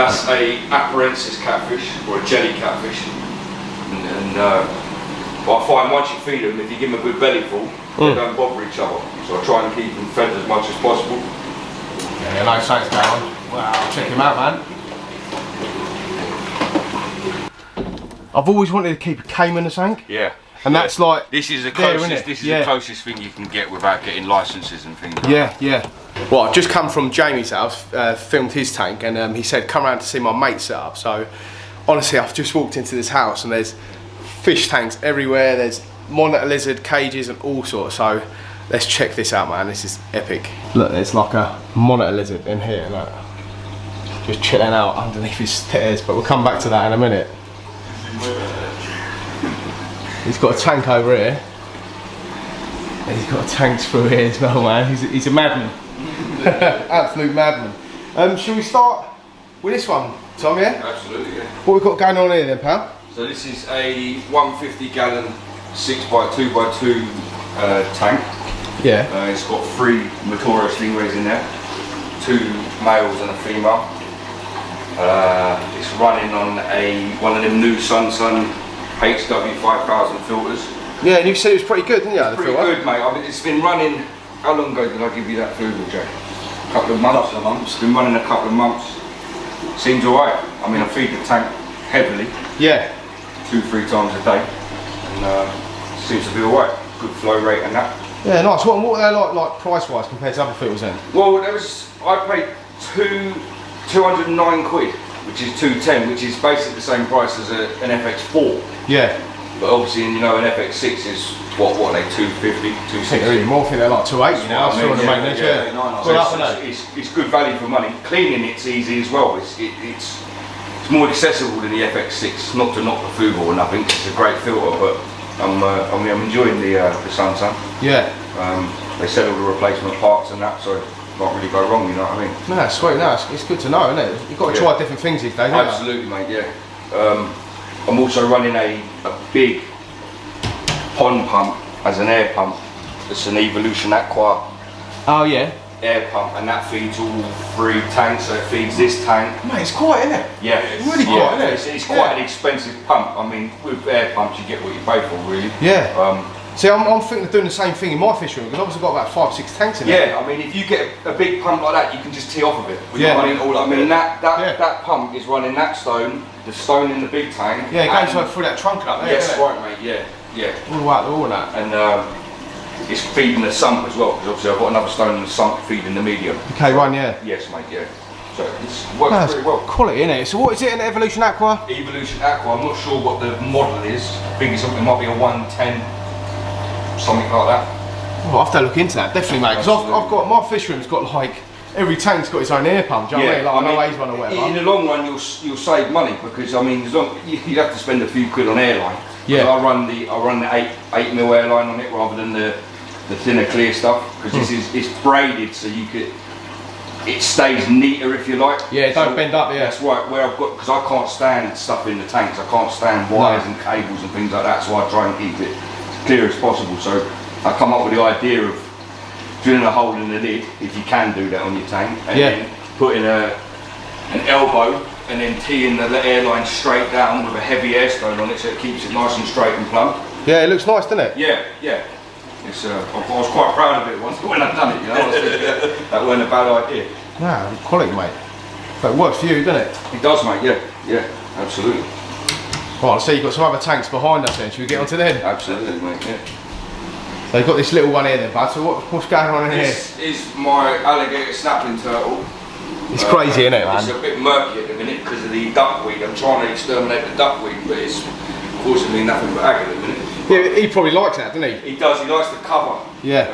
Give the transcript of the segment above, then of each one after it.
That's a aparensis catfish, or a jelly catfish. But I find once you feed them, if you give them a good belly full, they don't bother each other. So I try and keep them fed as much as possible. Yeah, nice tanks down. Wow, check him out, man. I've always wanted to keep a caiman in the tank. Yeah. And that's like, this is the closest. This is the closest thing you can get without getting licenses and things. Like that. Well, I've just come from Jamie's house, filmed his tank, and he said come around to see my mate set up. So honestly, I've just walked into this house and there's fish tanks everywhere. There's monitor lizard cages and all sorts. So let's check this out, man. This is epic. Look, there's like a monitor lizard in here, look. Just chilling out underneath his stairs. But we'll come back to that in a minute. He's got a tank over here. And he's got a tank through here as well, man. He's a madman. Absolute madman. Shall we start with this one, Tom, yeah? Absolutely, yeah. What we've got going on here then, pal? So this is a 150 gallon 6x2x2 tank. Yeah. It's got 3 Matorio stingrays in there, 2 males and a female. It's running on one of them new Sun HW 5000 filters. Yeah, and you said it was pretty good, didn't you? It's pretty good, mate. I mean, it's been running. How long ago did I give you that Fluval, Jay? A couple of months. It's been running a couple of months. Seems alright. I mean, I feed the tank heavily. Yeah. 2-3 times a day, and seems to be alright. Good flow rate and that. Yeah, nice. What are they like price-wise compared to other filters then? Well, I paid 209 quid, which is 210, which is basically the same price as an FX4. Yeah. But obviously, you know, an FX6 is what are they, 250, 260? I think they're even more. I think they're like 280 now. It's good value for money. Cleaning it's easy as well. It's more accessible than the FX6. Not to knock the Fluval or nothing. It's a great filter, but I'm enjoying the Sun. Yeah. They sell all the replacement parts and that, so can't really go wrong, you know what I mean? No, sweet, no, it's good to know, isn't it? You've got to try different things these days, absolutely, mate, yeah. I'm also running a big pond pump as an air pump. It's an Evolution Aqua. Oh yeah? Air pump, and that feeds all 3 tanks, so it feeds this tank. Mate, it's quite, isn't it? Yeah. It's really quite, isn't it? It's quite an expensive pump. I mean, with air pumps you get what you pay for, really. Yeah. See, I'm thinking of doing the same thing in my fish room, because obviously I've got about 5 or 6 tanks in there. Yeah, I mean, if you get a big pump like that, you can just tee off of it. Yeah. That pump is running that stone, the stone in the big tank. Yeah, it goes right through that trunk up there. Yes, right, mate, yeah. All the way up the wall and that. And it's feeding the sump as well, because obviously I've got another stone in the sump feeding the medium. Okay, one, yeah. Yes, mate, yeah. So it works pretty well. Quality, innit? So what is it, an Evolution Aqua? Evolution Aqua, I'm not sure what the model is. I think it might be a 110. Something like that. Oh, I'll have to look into that, definitely, mate. Because I've got, my fish room's got like, every tank's got its own air pump, do you know what I mean? Like an Oa's one or whatever. In the long run, you'll save money, because I mean, you'd have to spend a few quid on airline. Yeah. I run the 8mm airline on it rather than the thinner clear stuff, because it's braided, so it stays neater, if you like. Yeah, don't bend up, yeah. That's right, where I've got, because I can't stand stuff in the tanks, I can't stand wires and cables and things like that, so I try and keep it clear as possible. So I come up with the idea of drilling a hole in the lid, if you can do that on your tank, and then putting an elbow and then teeing the airline straight down with a heavy air stone on it, so it keeps it nice and straight and plumb. Yeah, it looks nice, doesn't it? Yeah. It's, I was quite proud of it once when I've done it, you know. I was thinking, that wasn't a bad idea. Nah, quality, mate. But it works for you, doesn't it? It does, mate, yeah, absolutely. Right, so you've got some other tanks behind us then, should we get onto them? Absolutely, mate, yeah. So you've got this little one here then, bud, so what's going on in here? This is my alligator snapping turtle. It's crazy, isn't it, man? It's a bit murky at the minute because of the duckweed. I'm trying to exterminate the duckweed, but it's unfortunately nothing but agate at the minute. Yeah, he probably likes that, doesn't he? He does, he likes the cover. Yeah.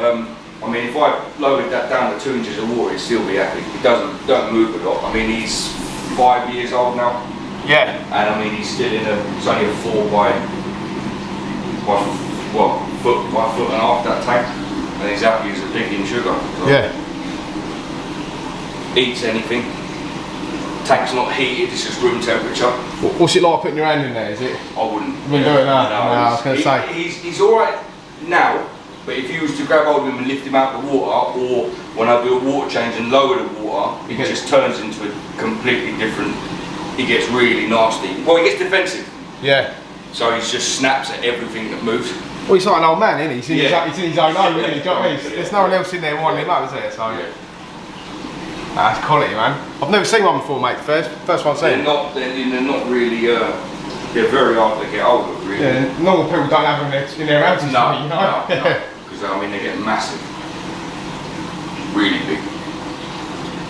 I mean, if I lowered that down to 2 inches of water, it'd still be happy. He don't move a lot. I mean, he's 5 years old now. Yeah. And I mean, he's still it's only a 4 by foot and a half, that tank. And he's happy as a pig in sugar. So. Yeah. Eats anything. Tank's not heated, it's just room temperature. What's it like putting your hand in there, is it? I wouldn't. You wouldn't do it now? No, I was going to say. He's alright now, but if you was to grab hold of him and lift him out of the water, or when I do a water change and lower the water, it just turns into a completely different he gets really nasty. Well, he gets defensive. Yeah. So he just snaps at everything that moves. Well, he's like an old man, isn't he? He's in, Yeah. he's in his own home, isn't he? Do you know what I mean? There's no one else in there winding him up, is there? So. Yeah. That's quality, man. I've never seen one before, mate. First one I've seen. They're not really. They're very hard to get hold of, really. Yeah, normal people don't have them in their houses, No, you know? because I mean they get massive, really big.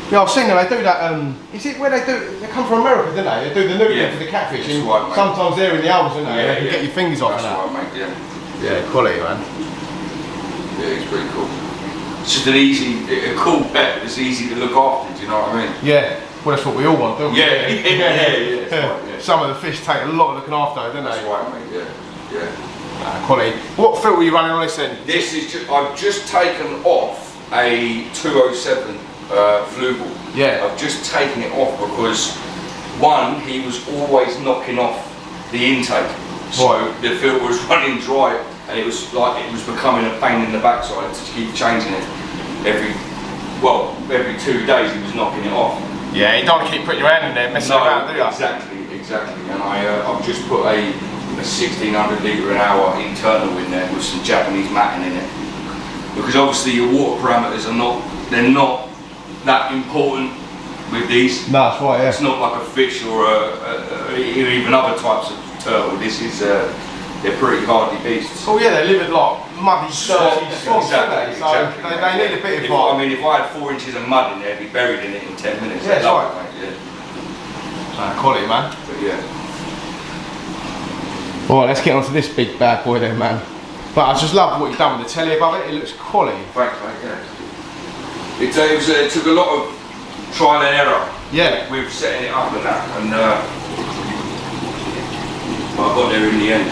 Yeah, I've seen them. They do that. Is it where they do? They come from America, don't they? They do the noodling for the catfish. That's right, mate. Sometimes they're in the holes, don't they? Yeah, You can get your fingers off. That's right, mate. Yeah, quality, man. Yeah, it's pretty cool. It's just a cool pet. It's easy to look after. Do you know what I mean? Yeah. Well, that's what we all want, don't we? Yeah. That's right, yeah. Some of the fish take a lot of looking after, don't they? That's right, mate. Yeah. Quality. What filter are you running on this then? This is I've just taken off a 207 Fluval. Yeah. I've just taken it off because one, he was always knocking off the intake, so the filter was running dry, and it was becoming a pain in the backside to keep changing it every 2 days. He was knocking it off. Yeah, you don't want to keep putting your hand in there messing around, do you? Exactly. And I've just put a 1600 litre an hour internal in there with some Japanese matting in it, because obviously your water parameters are not that important with these. No, that's right, yeah. It's not like a fish or even other types of turtle. This is they're pretty hardy beasts. Oh yeah, they live in like muddy, dirty swamps, exactly, so they need a bit of I mean, if I had 4 inches of mud in there, I'd be buried in it in 10 minutes. Yeah, that's right. It, mate, quality, man. But yeah. Alright, let's get on to this big bad boy then, man. But I just love what you've done with the telly above it. It looks quality. Thanks, mate. Yeah. It took a lot of trial and error. Yeah. With setting it up and that, and but I got there in the end.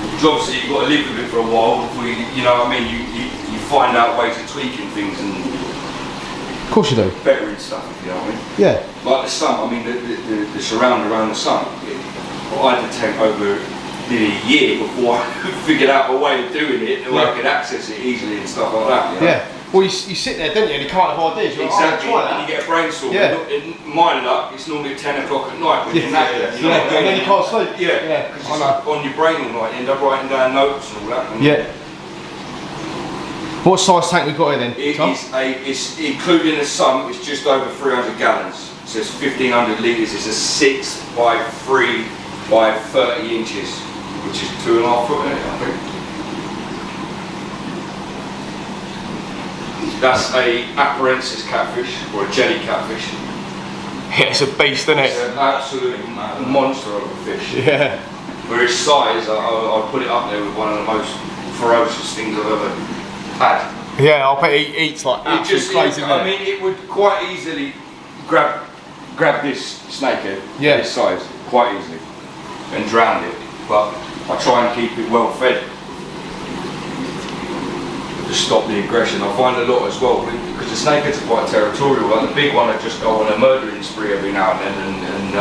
Because obviously you've got to live with it for a while before you know what I mean, you find out ways of tweaking things and of course you do. bettering stuff, if you know what I mean. Yeah. Like the sun, I mean the surround around the sun. I had to take over nearly a year before I figured out a way of doing it so I could access it easily and stuff like that. You know? Yeah. Well, you sit there, don't you, and you can't have ideas. You're Exactly, like, oh, and you get a brainstorm. Yeah. In my luck, it's normally 10 o'clock at night when you're knackered. You know what I mean? And then you can't sleep. Yeah, because it's on your brain all night. You end up writing down notes and all that. And yeah. What size tank we got here then? It's including the sump, it's just over 300 gallons. So it's 1500 litres. It's a 6 by 3 by 30 inches, which is 2.5 foot in it, I think. That's a Aparensis catfish, or a jelly catfish. Yeah, it's a beast, isn't it? It's an absolute monster of a fish. Yeah. For its size, I'd put it up there with one of the most ferocious things I've ever had. Yeah, I'll bet he eats like absolute crazy. I mean, it would quite easily grab this snakehead, this size, quite easily, and drown it. But I try and keep it well fed to stop the aggression. I find a lot as well, because the snakeheads are quite territorial. Like the big one, I just go on a murdering spree every now and then.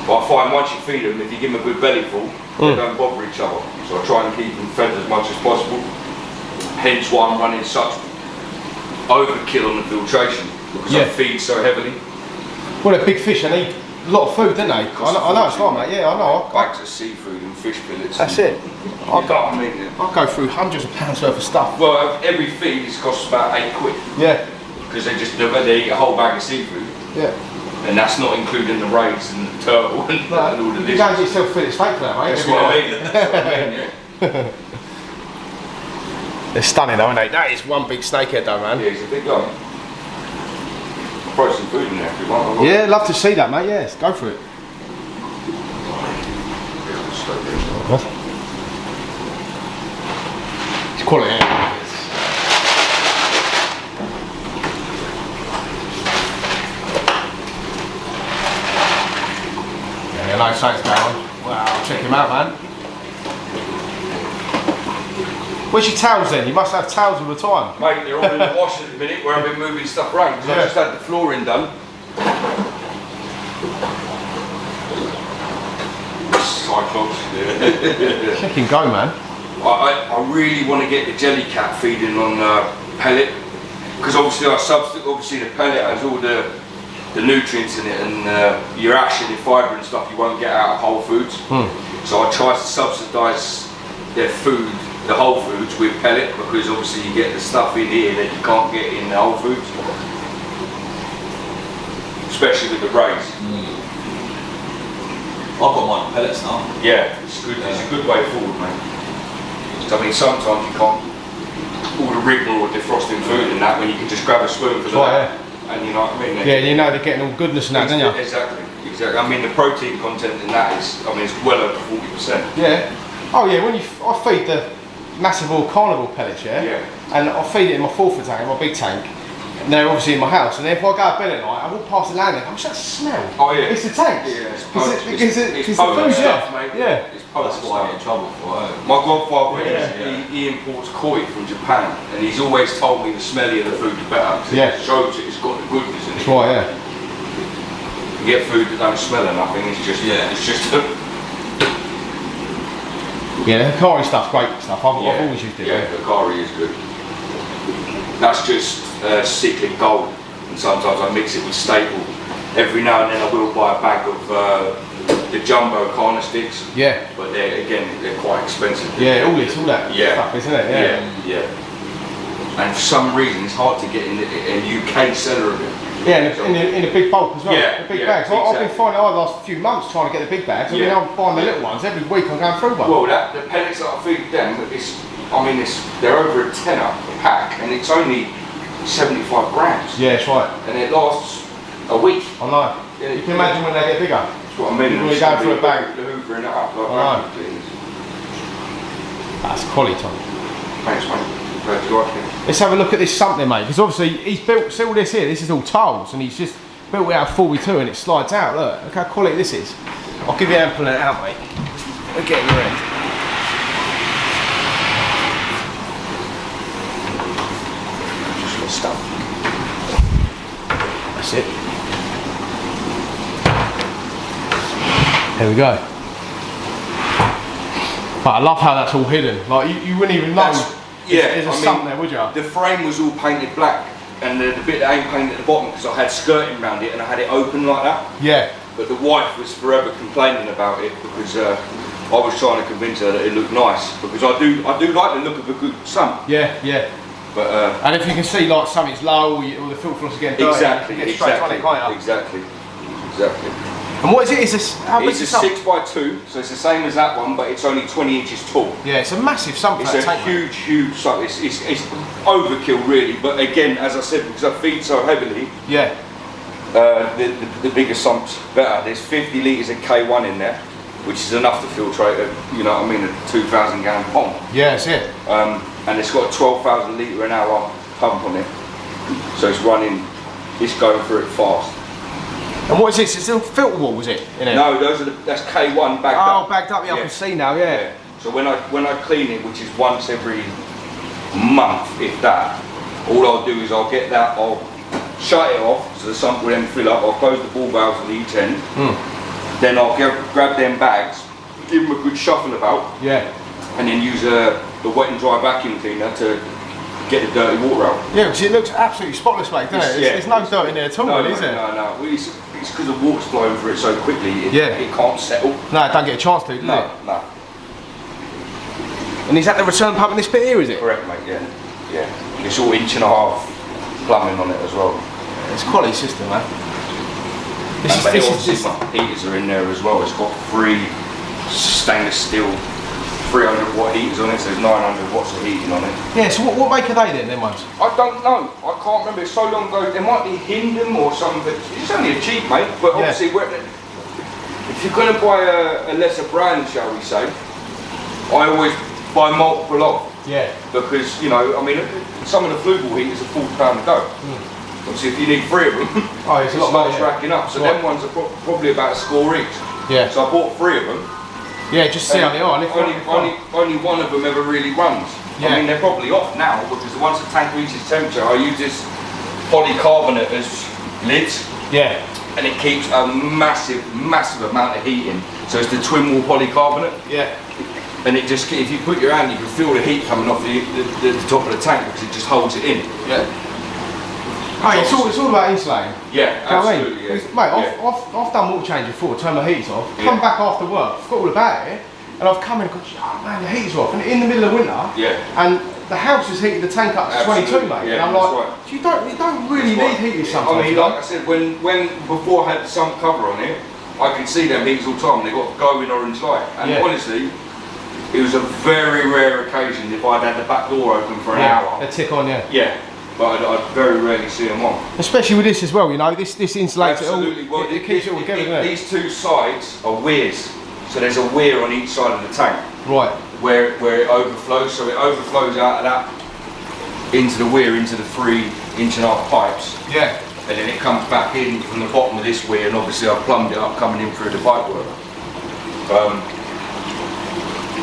But I find once you feed them, if you give them a good belly full, they don't bother each other. So I try and keep them fed as much as possible. Hence why I'm running such overkill on the filtration, because I feed so heavily. Well, they're big fish and eat a lot of food, don't they? I know it's right, mate. Yeah, I know. Bags of seafood and fish fillets. That's it. I'll go through hundreds of pounds worth of stuff. Well, every feed costs about £8. Yeah. Because they eat a whole bag of seafood. Yeah. And that's not including the rays and the turtle and all of this. You don't get yourself fillet steak for that, mate. That's what I mean. That's what I mean, yeah. They're stunning though, aren't they? That is one big snakehead though, man. Yeah, he's a big guy. I'll throw some food in there if you want. Yeah, love to see that, mate. Yes, go for it. It's quality, isn't it? Yeah, nice size going. Wow, check him out, man. Where's your towels then? You must have towels all the time. Mate, they're all in the wash at the minute where I've been moving stuff around, because I just had the flooring done. Cyclops. Check him go, man. I really want to get the jelly cat feeding on pellet, because obviously the pellet has all the the nutrients in it and your ash and your fibre and stuff you won't get out of Whole Foods. So I try to subsidise their food, the Whole Foods, with pellet, because obviously you get the stuff in here that you can't get in the Whole Foods, especially with the rays. I've got mine on pellets now. Yeah, it's good. It's a good way forward, mate. I mean, sometimes you can't all the rigmarole or defrosting food and that when you can just grab a spoon for that. And you know what I mean? Yeah, you know they're getting all goodness and that, don't you? Exactly. I mean, the protein content in that is, I mean, it's well over 40%. Yeah. Oh yeah, when I feed the massive all carnival pellets, and I feed it in my 4-foot tank, my big tank, and they're obviously in my house, and then if I go to bed at night, I walk past the landing, I'm just that smell. Oh yeah. It's the tanks. Yeah, it's the potent food, stuff, mate. Yeah. It's potent That's what I get in trouble for. My godfather, he imports koi from Japan, and he's always told me the smellier the food, the better. It shows it's got the goodness in it. That's right, yeah. You get food that don't smell of nothing, it's just, it's just yeah, the Hikari stuff's great stuff. I've always used it. Yeah, Hikari is good. That's just cyclic gold, and sometimes I mix it with staple. Every now and then I will buy a bag of the jumbo carner sticks. Yeah. But they're quite expensive. Yeah, all that stuff, isn't it? Yeah. And for some reason it's hard to get in a UK seller of it. Yeah, in a big bulk as well. Yeah, the big bags. Exactly. I've been finding the last few months trying to get the big bags. I mean, I'm buying the little ones every week. I'm going through one. Well, the pellets that I feed them, they're over a tenner a pack, and it's only 75 grams. Yeah, that's right. And it lasts a week. I know. Yeah, you can imagine when they get bigger. That's what I mean. When you go through a bag. The hoovering it up like that. That's quality, Tom. Thanks, mate. Glad you like it. Let's have a look at this something, mate, because obviously he's built, see all this here, this is all tiles, and he's just built it out of 42 and it slides out, look how quality this is. I'll give you an ample out, mate. Look at your end. Just got stuff. That's it. There we go. But I love how that's all hidden, like you wouldn't even know. There's a something there, would you? The frame was all painted black, and the bit that ain't painted at the bottom because I had skirting around it and I had it open like that. Yeah. But the wife was forever complaining about it because I was trying to convince her that it looked nice, because I do like the look of a good sump. Yeah. But and if you can see like something's low or the filter floss is getting dirty, exactly. And what is it? It's a 6x2, so it's the same as that one, but it's only 20 inches tall. Yeah, it's a massive sump. It's a huge sump. It's overkill, really. But again, as I said, because I feed so heavily, the bigger sump's better. There's 50 litres of K1 in there, which is enough to filtrate a 2,000 gallon pond. Yeah, that's it. And it's got a 12,000 litre an hour pump on it, so it's going through it fast. And what is this? It's a filter wall, was it? No, that's K1 bagged up. Oh, bagged up. Yeah, I can see now. Yeah. So when I clean it, which is once every month, if that, all I'll do is I'll get that. I'll shut it off so the sump will then fill up. I'll close the ball valves on each end. Then I'll grab them bags, give them a good shuffle about. Yeah. And then use the wet and dry vacuum cleaner to get the dirty water out. Yeah, because it looks absolutely spotless, mate, doesn't it? There's no dirt in there at all, is there? No. It's because the water's flowing through it so quickly, it can't settle. No, it don't get a chance to, does it? No. And is that the return pump in this bit here, is it? Correct, mate, yeah. It's all 1.5 inch plumbing on it as well. It's a quality system, man. This is heaters are in there as well. It's got 3 stainless steel 300 watt heaters on it, so there's 900 watts of heating on it. Yeah, so what make are they then, them ones? I don't know, I can't remember, it's so long ago. There might be Hindem or something, but it's only a cheap, mate. But obviously, if you're going to buy a lesser brand, shall we say, I always buy multiple of. Yeah. Because, some of the Fluval heaters are £40 a go. Obviously, if you need 3 of them, it's a lot of money, racking up. So them ones are probably about a score each. Yeah. So I bought 3 of them. Yeah, just see how they are. Only one of them ever really runs. Yeah. I mean, they're probably off now because once the tank reaches temperature, I use this polycarbonate as lids. Yeah. And it keeps a massive amount of heat in. So it's the twin wall polycarbonate. Yeah. And it just, if you put your hand, you can feel the heat coming off the top of the tank because it just holds it in. Yeah. Oh, it's all about insulating. Yeah, Do you know what I absolutely. mean? Yeah. Mate, Yeah. I've done water change before, turned my heaters off, Yeah. come back after work, forgot all about it, and I've come in and gone, oh man, the heaters are off, and in the middle of winter, Yeah. and the house has heated the tank up to 22, mate. Yeah, and I'm that's like, right. you don't really need heaters sometimes. I mean, like I said, when before I had the sun cover on it, I could see them heaters all the time, and they got glowing orange light. And honestly, it was a very rare occasion if I'd had the back door open for an hour. They tick on, yeah. Yeah, but I'd very rarely see them on. Especially with this as well, you know, this insulates Absolutely. it all. It keeps it all together, doesn't it? These two sides are weirs, so there's a weir on each side of the tank. Right. Where it overflows, so it overflows out of that into the weir, into the 3.5-inch pipes. Yeah. And then it comes back in from the bottom of this weir, and obviously I've plumbed it up coming in through the pipework.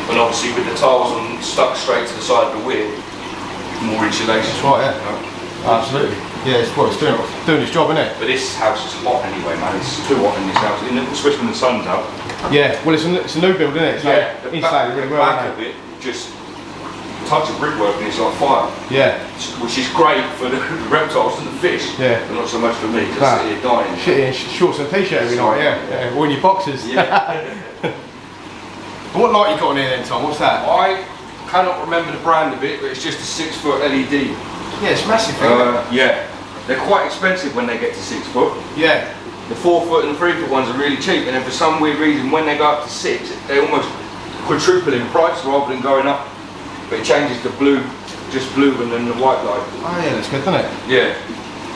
And obviously with the tiles on stuck straight to the side of the weir, more insulation. That's right, yeah. Absolutely. Yeah, it's doing its job, isn't it? But this house is hot anyway, man. It's too hot in this house, especially when the sun's out. Yeah, well, it's a new build, isn't it? So Yeah, insulated really well. back of it, just touch of brickwork and it's on fire. Yeah. Which is great for the reptiles and the fish. Yeah. But not so much for me, because they're dying. Shit in shorts and t-shirt every night, yeah. Or in your boxers. Yeah. What light you got on here then, Tom? What's that? I cannot remember the brand of it, but it's just a 6-foot LED. Yeah, it's massive. Yeah. They're quite expensive when they get to 6 foot. Yeah. The 4-foot and 3-foot ones are really cheap, and then for some weird reason, when they go up to 6, they almost quadruple in price rather than going up. But it changes to blue, just blue, and then the white light. Oh yeah, that's good, doesn't it? Yeah.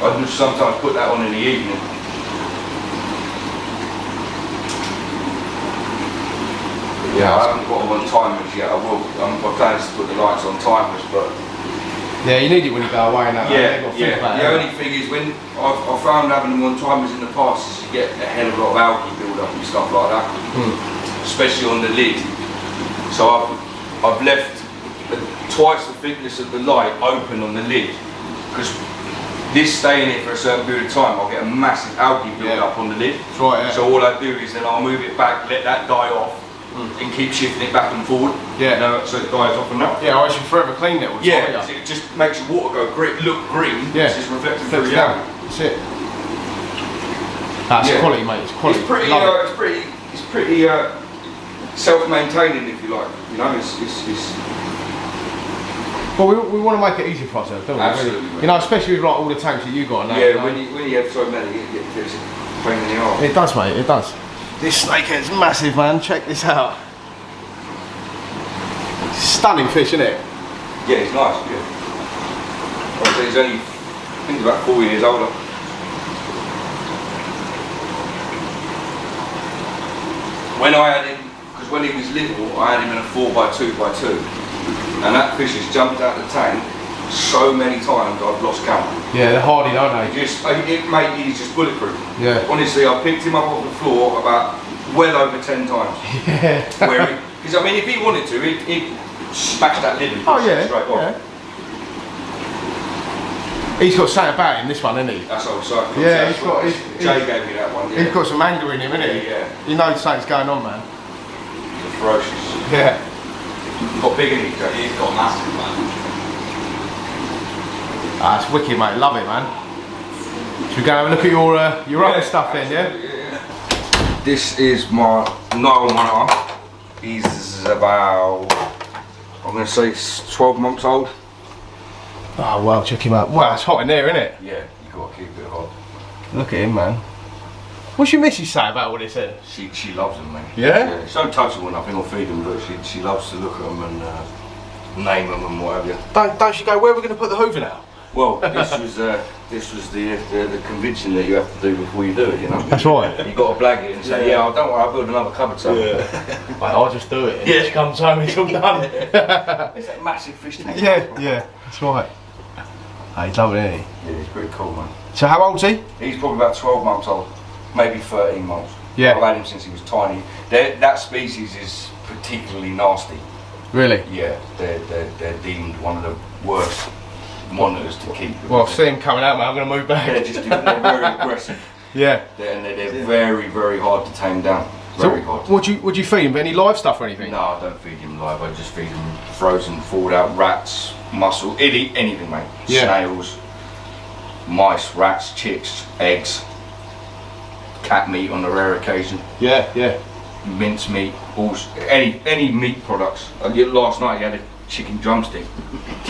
I just sometimes put that on in the evening. Yeah, I haven't got them on timers yet. I will. My plan is to put the lights on timers, but yeah, you need it when you go away and that. yeah. The only thing is when I've found having them on timers in the past is you get a hell of a lot of algae build up and stuff like that, especially on the lid. So I've left twice the thickness of the light open on the lid, because this staying it for a certain period of time, I'll get a massive algae build up on the lid. That's right, yeah. So all I do is then I'll move it back, let that die off, and keep shifting it back and forward. Yeah. You know, so it dies off and up. Yeah, I should forever clean it all the time. Yeah, it just makes your water go look green. Yeah. It's just reflecting through the algae. That's it. That's quality, mate. It's quality. It's pretty self-maintaining, if you like. You know, it's Well, we want to make it easy for ourselves, don't we? Absolutely. Really? You know, especially with like all the tanks that you got. Now, yeah, you know? when you have so many, it gets a pain in the arse. It does, mate. It does. This snakehead's massive, man. Check this out. Stunning fish, isn't it? Yeah, it's nice. Yeah. Obviously, he's only, I think, about 4 years older. When I had him, because when he was little, I had him in a 4x2x2, and that fish has jumped out of the tank so many times I've lost count. Yeah, they're hardy, don't they? Mate, he's just bulletproof. Yeah. Honestly, I picked him up off the floor about well over 10 times. Yeah. Because I mean, if he wanted to, he'd smash that lid and push it straight off. He's got something about him, this one, isn't he? That's old cycle. Yeah, Jay gave me that one. Yeah. He's got some anger in him, isn't he? Yeah. You know something's going on, man. He's ferocious. Yeah. Got big in it, Jay. He's got massive, man. Ah, it's wicked, mate. Love it, man. Should we go and have a look at your other stuff then, yeah? This is my Nile monitor. He's about, I'm going to say, 12 months old. Oh, wow, check him out. Wow, it's hot in there, isn't it? Yeah, you got to keep it hot. Look at him, man. What's your missus say about all this then? She loves them, man. Yeah? She don't touch them or nothing or feed them, but she loves to look at them and name them and what have you. Don't she go, where are we going to put the Hoover now? Well, this was the convincing that you have to do before you do it, you know. That's right. You got to blag it and say, yeah, don't worry, I'll build another cupboard somewhere. Yeah. I'll just do it. Yeah. She comes home, it's all done. It's that massive fish tank. Yeah, that's right. Oh, he's lovely, isn't he? Yeah, he's pretty cool, man. So how old's he? He's probably about 12 months old, maybe 13 months. Yeah. I've had him since he was tiny. That species is particularly nasty. Really? Yeah, they're deemed one of the worst monitors to keep. Well, see him coming out, mate. I'm going to move back. They're very aggressive. Yeah. They're very, very hard to tame down. Very hard. Would you feed him? Any live stuff or anything? No, I don't feed him live. I just feed him frozen, thawed out rats, mussel, anything, mate. Yeah. Snails. mice, rats, chicks, eggs, cat meat on a rare occasion. Yeah, yeah. Mince meat, any meat products. Last night he had a chicken drumstick.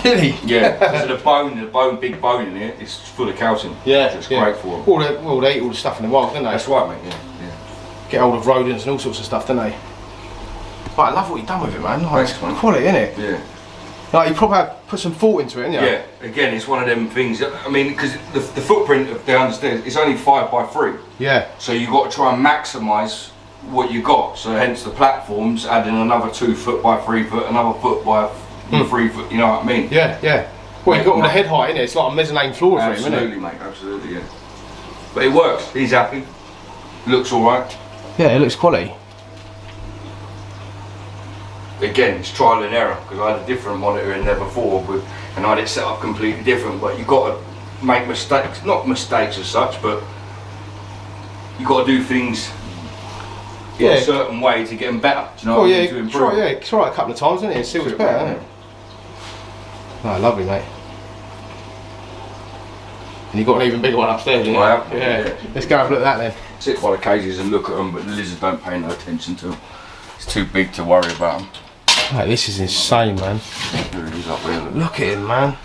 Did he? Yeah. So the big bone in it is full of calcium. Yeah, so it's great for them. Well, they eat all the stuff in the wild, don't they? That's right, mate. Yeah. Get hold of rodents and all sorts of stuff, don't they? But I love what you've done with it, man. Like, Thanks, man. Quality, innit? Yeah. Like, you probably have put some thought into it, haven't you? Yeah. Again, it's one of them things. I mean, because the footprint of downstairs is only 5 by 3. Yeah. So you've got to try and maximise what you got. So hence the platforms, adding another 2 foot by 3 foot, another foot by 3 foot. You know what I mean? Yeah, yeah. Well, you've got all the head height in it. It's like a mezzanine floor for him, isn't it? Absolutely, mate. Absolutely, yeah. But it works. He's happy. Looks all right. Yeah, it looks quality. Again, it's trial and error because I had a different monitor in there before, and I had it set up completely different. But you got to make mistakes, not mistakes as such, but you got to do things in a certain way to get them better. Do you know what I mean? To improve. Try it a couple of times, isn't it? And see what's better, isn't it? Oh, lovely, mate. And you got an even bigger one upstairs, didn't you? I have. Yeah. Let's go have a look at that then. Sit by the cages and look at them, but the lizards don't pay no attention to them. It's too big to worry about them. Mate, this is insane, man. There he is up there. Look at him, man.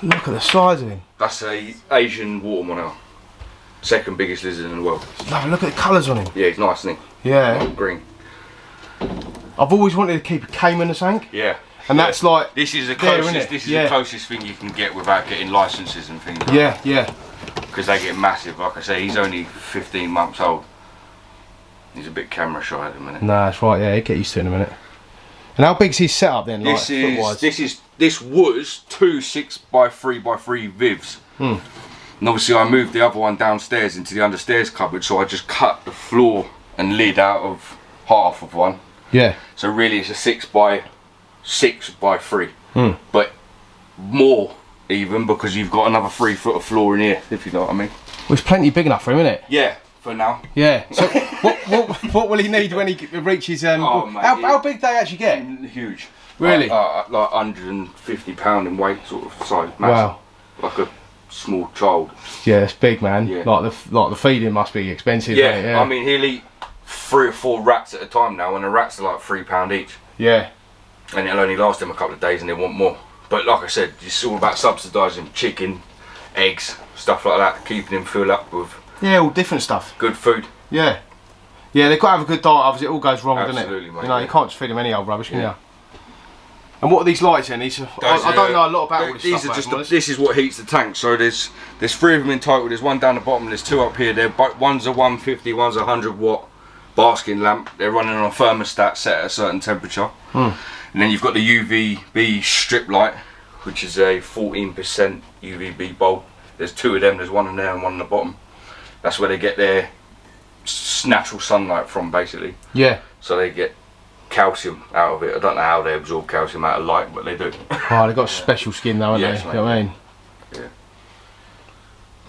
Look at the size of him. That's a Asian water monitor. Second biggest lizard in the world. Look at the colours on him. Yeah, he's nice, isn't he? Yeah. Green. I've always wanted to keep a caiman or something. Yeah. And that's like this is the closest. There, this is the closest thing you can get without getting licenses and things. Like yeah, yeah. Because they get massive. Like I say, he's only 15 months old. He's a bit camera shy at the minute. Nah, that's right. Yeah, he'll get used to it in a minute. And how big's his setup then? This was 2 6 by 3 by 3 vivs. And obviously I moved the other one downstairs into the understairs cupboard, so I just cut the floor and lid out of half of one. Yeah. So really it's a 6 by 6 by 3. But more even because you've got another 3 foot of floor in here, if you know what I mean. Well, it's plenty big enough for him, isn't it? Yeah, for now. Yeah. So what will he need when he reaches? Mate, how big do they actually get? Huge. Really? Like 150 pound in weight, sort of size. Massive. Wow. Like a small child. Yeah, it's big, man. Yeah. Like the feeding must be expensive. Yeah, Mate, yeah. I mean he'll eat 3 or 4 rats at a time now, and the rats are like £3 each. Yeah. And it'll only last them a couple of days, and they want more. But like I said, it's all about subsidising chicken, eggs, stuff like that, keeping him filled up with all different stuff. good food. Yeah. Yeah, they've got to have a good diet, otherwise it all goes wrong, doesn't it? Absolutely, mate. You know, you can't just feed them any old rubbish, can you? And what are these lights then? I don't know a lot about all this these stuff. are just this is what heats the tank. So there's 3 of them entitled. There's 1 down the bottom. There's 2 up here. One's a 150, one's a 100 watt basking lamp. They're running on a thermostat set at a certain temperature. And then you've got the Uvb Strip Light, which is a 14% UVB bulb. There's 2 of them. There's 1 in there and 1 on the bottom. That's where they get their natural sunlight from, basically. Yeah. So they get calcium out of it. I don't know how they absorb calcium out of light, but they do. Oh, they've got special skin though, haven't Yes, they? mate. You know what I mean? Yeah.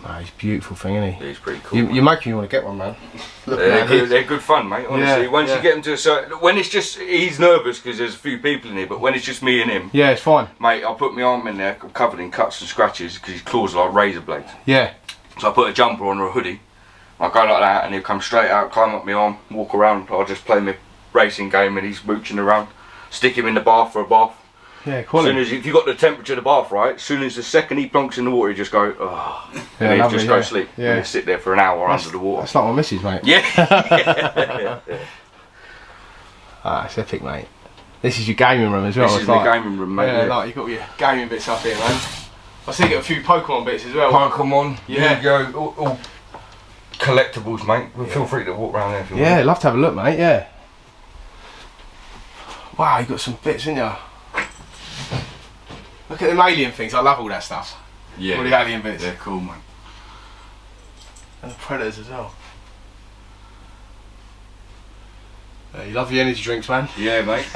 Oh, he's a beautiful thing, isn't he? He's pretty cool. You're making me want to get one, man. They're good fun, mate, honestly. Once you get them to a certain... When it's just... He's nervous because there's a few people in here, but when it's just me and him... Yeah, it's fine. Mate, I'll put my arm in there, covered in cuts and scratches, because his claws are like razor blades. Yeah. So I put a jumper on or a hoodie, I'll go like that, and he'll come straight out, climb up my arm, walk around. I'll just play my racing game, and he's mooching around. Stick him in the bath for a bath. Yeah, quality. As soon as if you got the temperature of the bath right, as soon as the second he plonks in the water, he just go, oh, and he'll just go sleep. Yeah. And he'll sit there for an hour under the water. That's like my missus, mate. Yeah. Ah, it's epic, mate. This is your gaming room as well. This is my gaming room, mate. Yeah, like you've got your gaming bits up here, man. I see you got a few Pokemon bits as well. Pokemon, Yeah. Yu-Gi-Oh, all collectibles, mate. Feel free to walk around there if you want. Yeah, I'd love to have a look, mate. Yeah. Wow, you got some bits, in you? Look at them alien things. I love all that stuff. Yeah. All the alien bits. They're cool, man. And the predators as well. You love your energy drinks, man. Yeah, mate.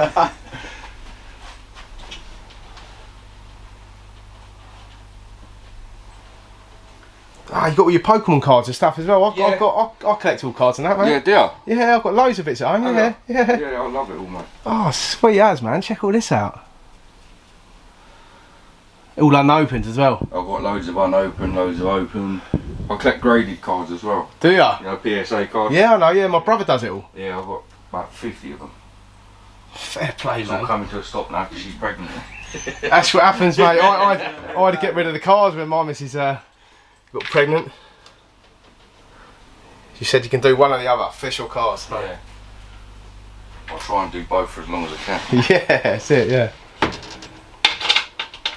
Ah, you got all your Pokemon cards and stuff as well. I collect all cards and that, mate. Yeah, do you? Yeah, I've got loads of bits at home. Yeah. Yeah, I love it all, mate. Oh, sweet as, man. Check all this out. All unopened as well. I've got loads of unopened, loads of open. I collect graded cards as well. Do ya? You know, PSA cards. Yeah, I know. Yeah, my brother does it all. Yeah, I've got about 50 of them. Fair play, It's all mate. coming to a stop now because she's pregnant. That's what happens, mate. I had to get rid of the cards when my missus got pregnant. She said you can do one or the other, fish or cards. Yeah. I'll try and do both for as long as I can. Yeah, that's it, yeah.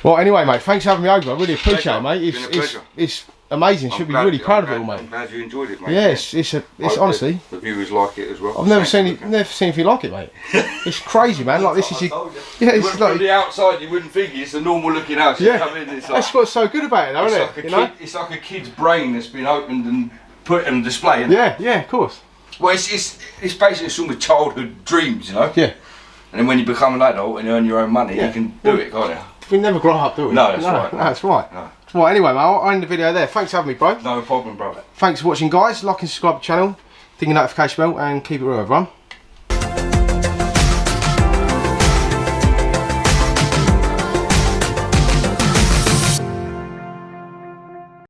Well, anyway, mate, thanks for having me over. I really appreciate it, mate. It's been a pleasure. It's amazing. Should be really proud of it all, mate. I'm glad you enjoyed it, mate. Yeah, it's honestly. The viewers like it as well. I've never seen anything like it, mate. It's crazy, man. Like this is your, yeah, it's From like the outside, you wouldn't think it's a normal looking house. You yeah. come in, it's like, That's what's so good about it, though, isn't it? You know? it's like a kid's brain that's been opened and put on display. Isn't it? Yeah, yeah, of course. Well, it's basically some of childhood dreams, you know. Yeah. And then when you become an adult and earn your own money, Yeah. you can do it, can't you? We never grow up, do we? No, that's right. No, that's right. No. Well, anyway, mate, I'll end the video there. Thanks for having me, bro. No problem, brother. Thanks for watching, guys. Like and subscribe to the channel, ding the notification bell, and keep it real, everyone.